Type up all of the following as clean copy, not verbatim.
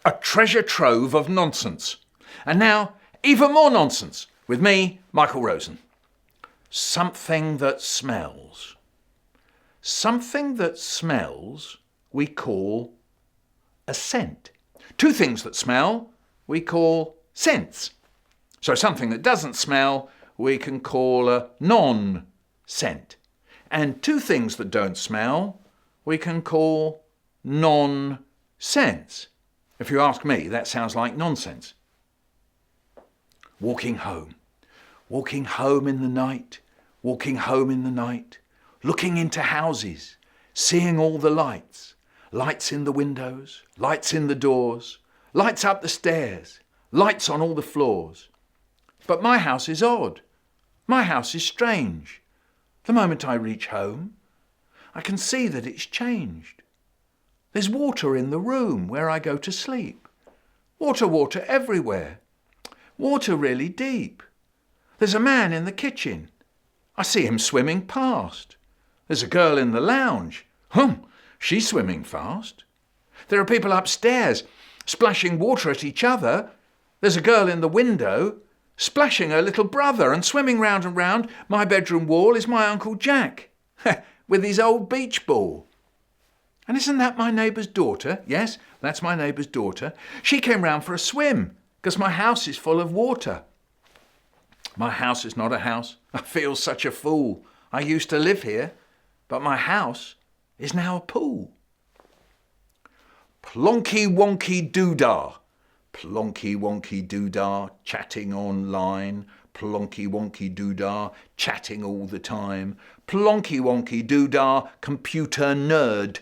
A treasure trove of nonsense. And now, even more nonsense with me, Michael Rosen. Something that smells. Something that smells we call a scent. Two things that smell we call scents. So something that doesn't smell we can call a non-scent. And two things that don't smell we can call non-scents. If you ask me, that sounds like nonsense. Walking home in the night, walking home in the night, looking into houses, seeing all the lights, lights in the windows, lights in the doors, lights up the stairs, lights on all the floors. But my house is odd. My house is strange. The moment I reach home, I can see that it's changed. There's water in the room where I go to sleep. Water everywhere. Water really deep. There's a man in the kitchen. I see him swimming past. There's a girl in the lounge. She's swimming fast. There are people upstairs splashing water at each other. There's a girl in the window splashing her little brother, and swimming round and round my bedroom wall is my Uncle Jack with his old beach ball. And isn't that my neighbour's daughter? Yes, that's my neighbour's daughter. She came round for a swim because my house is full of water. My house is not a house. I feel such a fool. I used to live here, but my house is now a pool. Plonky wonky doodah. Plonky wonky doodah, chatting online. Plonky wonky doodah, chatting all the time. Plonky wonky doodah, computer nerd.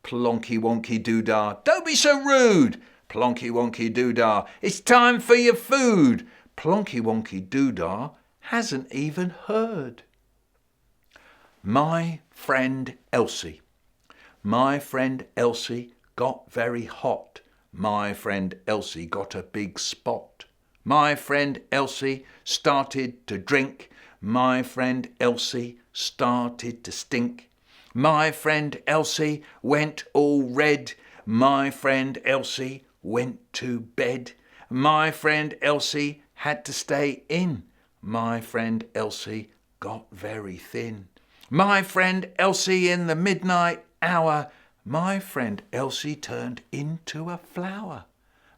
Plonky wonky doodah, don't be so rude. Plonky wonky doodah, it's time for your food. Plonky wonky doodah hasn't even heard. My friend Elsie. My friend Elsie got very hot. My friend Elsie got a big spot. My friend Elsie started to drink. My friend Elsie started to stink. My friend Elsie went all red. My friend Elsie went to bed. My friend Elsie had to stay in. My friend Elsie got very thin. My friend Elsie in the midnight hour. My friend Elsie turned into a flower.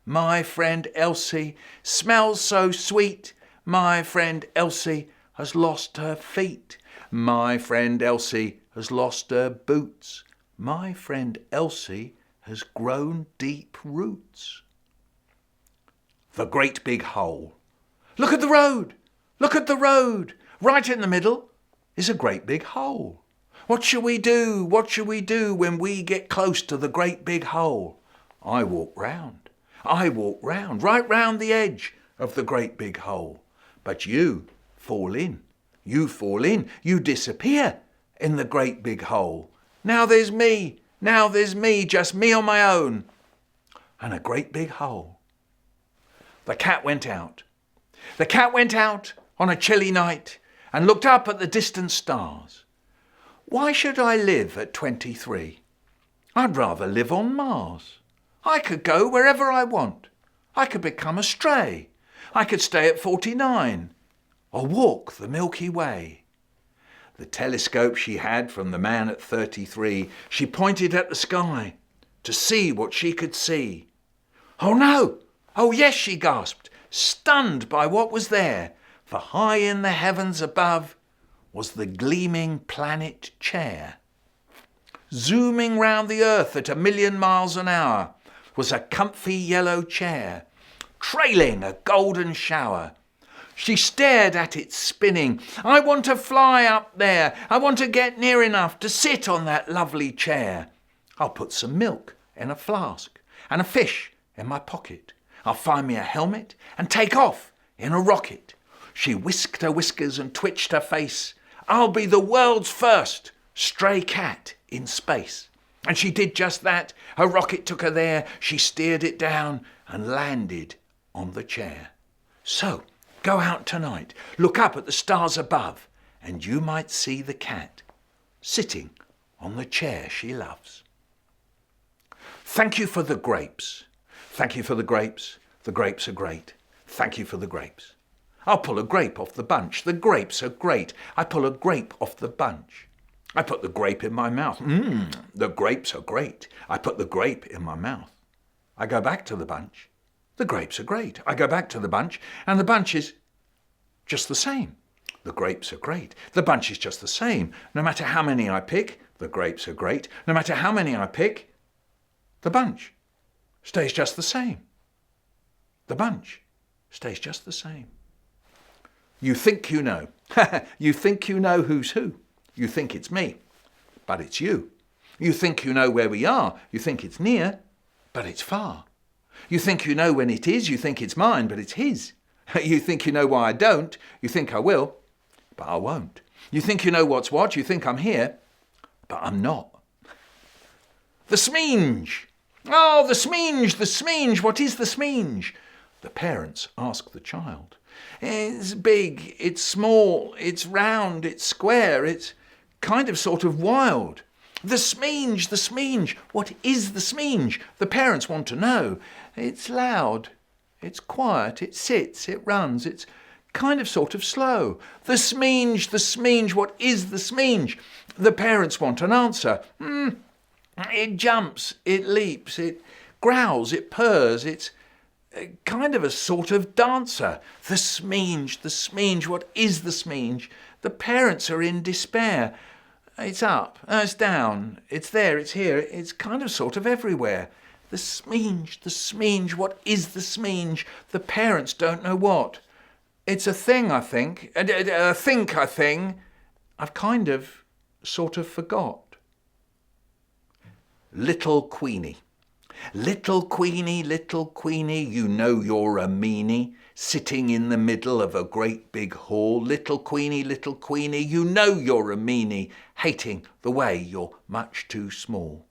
My friend Elsie smells so sweet. My friend Elsie has lost her feet. My friend Elsie has lost her boots. My friend Elsie has grown deep roots. The great big hole. Look at the road. Look at the road. Right in the middle is a great big hole. What shall we do? What shall we do when we get close to the great big hole? I walk round. I walk round, right round the edge of the great big hole. But you fall in. You fall in. You disappear in the great big hole. Now there's me. Now there's me, just me on my own. And a great big hole. The cat went out. The cat went out on a chilly night and looked up at the distant stars. Why should I live at 23? I'd rather live on Mars. I could go wherever I want. I could become a stray. I could stay at 49 or walk the Milky Way. The telescope she had from the man at 33, she pointed at the sky to see what she could see. Oh no! Oh yes, she gasped, stunned by what was there, for high in the heavens above was the gleaming planet chair. Zooming round the earth at 1,000,000 miles an hour was a comfy yellow chair, trailing a golden shower. She stared at it spinning. I want to fly up there. I want to get near enough to sit on that lovely chair. I'll put some milk in a flask and a fish in my pocket. I'll find me a helmet and take off in a rocket. She whisked her whiskers and twitched her face. I'll be the world's first stray cat in space. And she did just that. Her rocket took her there. She steered it down and landed on the chair. So, go out tonight, look up at the stars above, and you might see the cat sitting on the chair she loves. Thank you for the grapes. Thank you for the grapes are great. Thank you for the grapes. I'll pull a grape off the bunch. The grapes are great. I pull a grape off the bunch. I put the grape in my mouth. The grapes are great. I put the grape in my mouth. I go back to the bunch. The grapes are great. I go back to the bunch, and the bunch is just the same. The grapes are great. The bunch is just the same. No matter how many I pick, the grapes are great. No matter how many I pick, the bunch stays just the same. The bunch stays just the same. You think you know. You think you know who's who. You think it's me, but it's you. You think you know where we are. You think it's near, but it's far. You think you know when it is. You think it's mine, but it's his. You think you know why I don't. You think I will, but I won't. You think you know what's what. You think I'm here, but I'm not. The Smeenge. Oh, the Smeenge, the Smeenge. What is the Smeenge? The parents ask the child. It's big, it's small, it's round, it's square, it's kind of sort of wild. The Smeenge, the Smeenge. What is the Smeenge? The parents want to know. It's loud, it's quiet, it sits, it runs, it's kind of sort of slow. The Smeenge, the Smeenge. What is the Smeenge? The parents want an answer. It jumps, it leaps, it growls, it purrs, it's kind of a sort of dancer. The Smeenge, the Smeenge. What is the Smeenge? The parents are in despair. It's up, it's down, it's there, it's here, it's kind of sort of everywhere. The Smeenge, the Smeenge. What is the Smeenge? The parents don't know what. It's a thing, I think. A thing. I've kind of, sort of forgot. Little Queenie. Little Queenie, you know you're a meanie, sitting in the middle of a great big hall. Little Queenie, you know you're a meanie, hating the way you're much too small.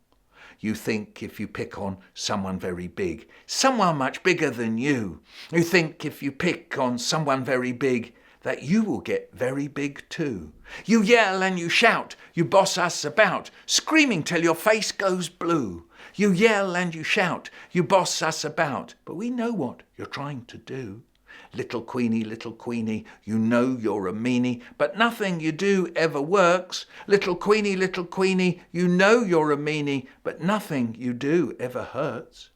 You think if you pick on someone very big, someone much bigger than you, you think if you pick on someone very big, that you will get very big too. You yell and you shout, you boss us about, screaming till your face goes blue. You yell and you shout, you boss us about, but we know what you're trying to do. Little Queenie, you know you're a meanie, but nothing you do ever works. Little Queenie, you know you're a meanie, but nothing you do ever hurts.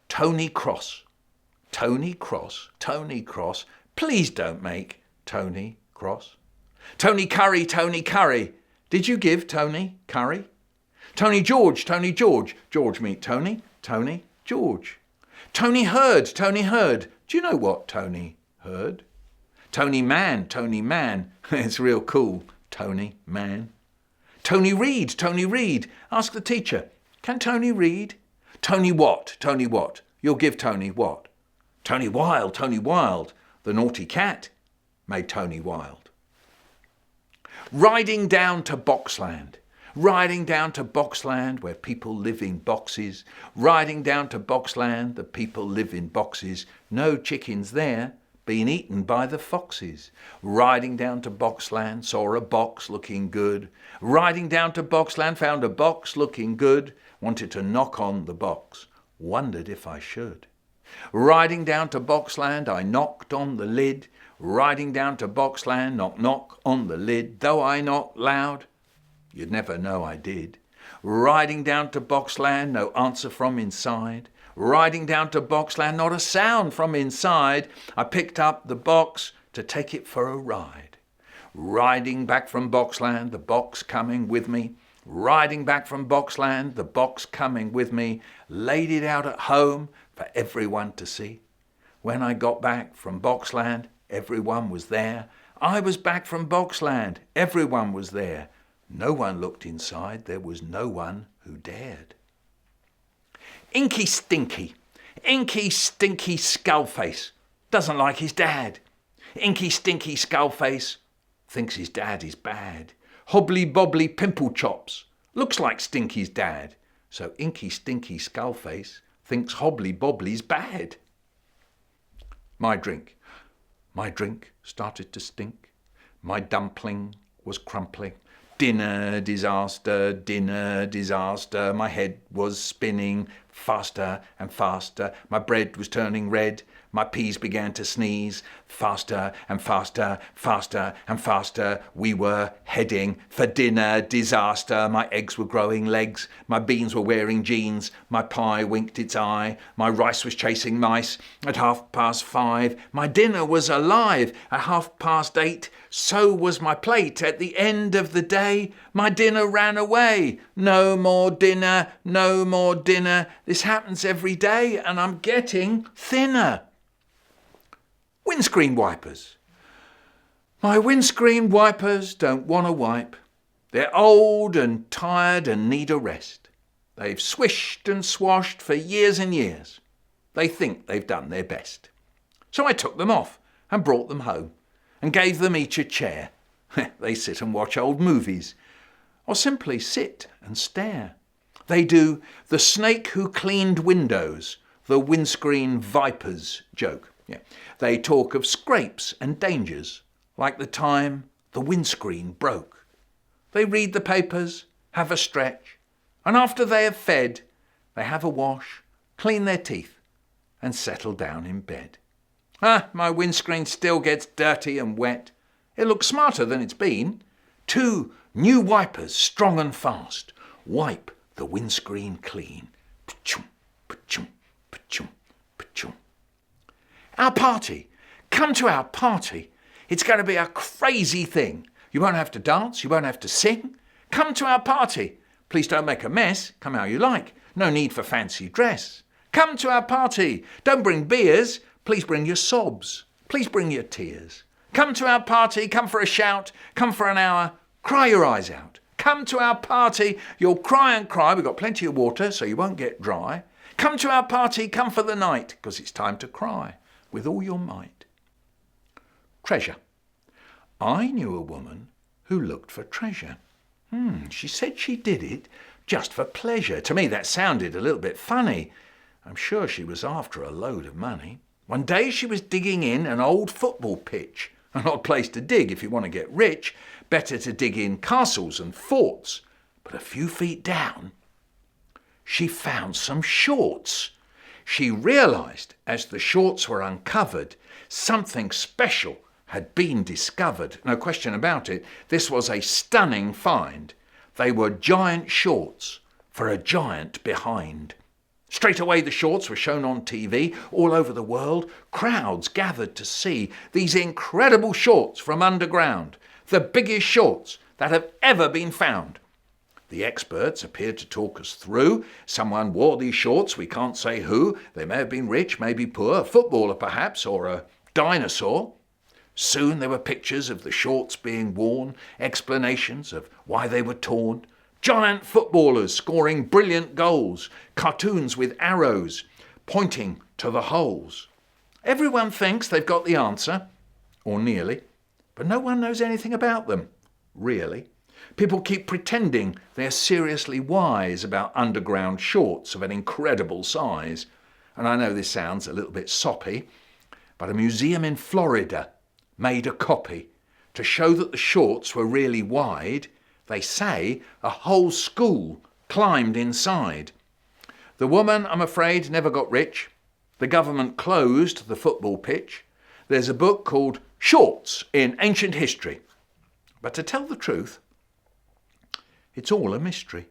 Tony Cross, please don't make Tony cross. Tony Curry, did you give Tony curry? Tony George, George meet Tony, George. Tony Heard, do you know what Tony heard? Tony Man, it's real cool, Tony Man. Tony Reed, ask the teacher, can Tony read? Tony what, you'll give Tony what? Tony Wild, the naughty cat made Tony wild. Riding down to Boxland where people live in boxes. Riding down to Boxland, the people live in boxes. No chickens there, been eaten by the foxes. Riding down to Boxland, saw a box looking good. Riding down to Boxland, found a box looking good. Wanted to knock on the box, wondered if I should. Riding down to Boxland, I knocked on the lid. Riding down to Boxland, knock, knock on the lid. Though I knocked loud, you'd never know I did. Riding down to Boxland, no answer from inside. Riding down to Boxland, not a sound from inside. I picked up the box to take it for a ride. Riding back from Boxland, the box coming with me. Riding back from Boxland, the box coming with me. Laid it out at home for everyone to see. When I got back from Boxland, everyone was there. I was back from Boxland, everyone was there. No one looked inside, there was no one who dared. Inky Stinky Skullface, doesn't like his dad. Inky Stinky Skullface thinks his dad is bad. Hobbly Bobbly Pimple Chops looks like Stinky's dad. So Inky Stinky Skullface thinks Hobbly Bobbly's bad. My drink started to stink. My dumpling was crumpling. Dinner disaster, my head was spinning. faster and faster. My bread was turning red. My peas began to sneeze. Faster and faster, faster and faster. We were heading for dinner disaster. My eggs were growing legs. My beans were wearing jeans. My pie winked its eye. My rice was chasing mice. At 5:30, my dinner was alive. At 8:30, so was my plate. At the end of the day, my dinner ran away. No more dinner, no more dinner. This happens every day and I'm getting thinner. Windscreen wipers. My windscreen wipers don't want to wipe. They're old and tired and need a rest. They've swished and swashed for years and years. They think they've done their best. So I took them off and brought them home and gave them each a chair. They sit and watch old movies or simply sit and stare. They do the snake who cleaned windows, the windscreen vipers joke. They talk of scrapes and dangers, like the time the windscreen broke. They read the papers, have a stretch, and after they have fed, they have a wash, clean their teeth, and settle down in bed. My windscreen still gets dirty and wet. It looks smarter than it's been. 2 new wipers, strong and fast, wipe the windscreen clean. Pa-chum, pa-chum, pa-chum, pa-chum. Our party. Come to our party. It's going to be a crazy thing. You won't have to dance. You won't have to sing. Come to our party. Please don't make a mess. Come how you like. No need for fancy dress. Come to our party. Don't bring beers. Please bring your sobs. Please bring your tears. Come to our party. Come for a shout. Come for an hour. Cry your eyes out. Come to our party. You'll cry and cry. We've got plenty of water so you won't get dry. Come to our party. Come for the night because it's time to cry with all your might. Treasure. I knew a woman who looked for treasure. She said she did it just for pleasure. To me that sounded a little bit funny. I'm sure she was after a load of money. One day she was digging in an old football pitch. An odd place to dig if you want to get rich. Better to dig in castles and forts. But a few feet down, she found some shorts. She realised, as the shorts were uncovered, something special had been discovered. No question about it, this was a stunning find. They were giant shorts for a giant behind. Straight away the shorts were shown on TV all over the world. Crowds gathered to see these incredible shorts from underground, the biggest shorts that have ever been found. The experts appeared to talk us through. Someone wore these shorts, we can't say who. They may have been rich, maybe poor, a footballer perhaps, or a dinosaur. Soon there were pictures of the shorts being worn, explanations of why they were torn. Giant footballers scoring brilliant goals, cartoons with arrows pointing to the holes. Everyone thinks they've got the answer, or nearly, but no one knows anything about them, really. People keep pretending they're seriously wise about underground shorts of an incredible size. And I know this sounds a little bit soppy, but a museum in Florida made a copy to show that the shorts were really wide. They say a whole school climbed inside. The woman, I'm afraid, never got rich. The government closed the football pitch. There's a book called Shorts in Ancient History. But to tell the truth, it's all a mystery.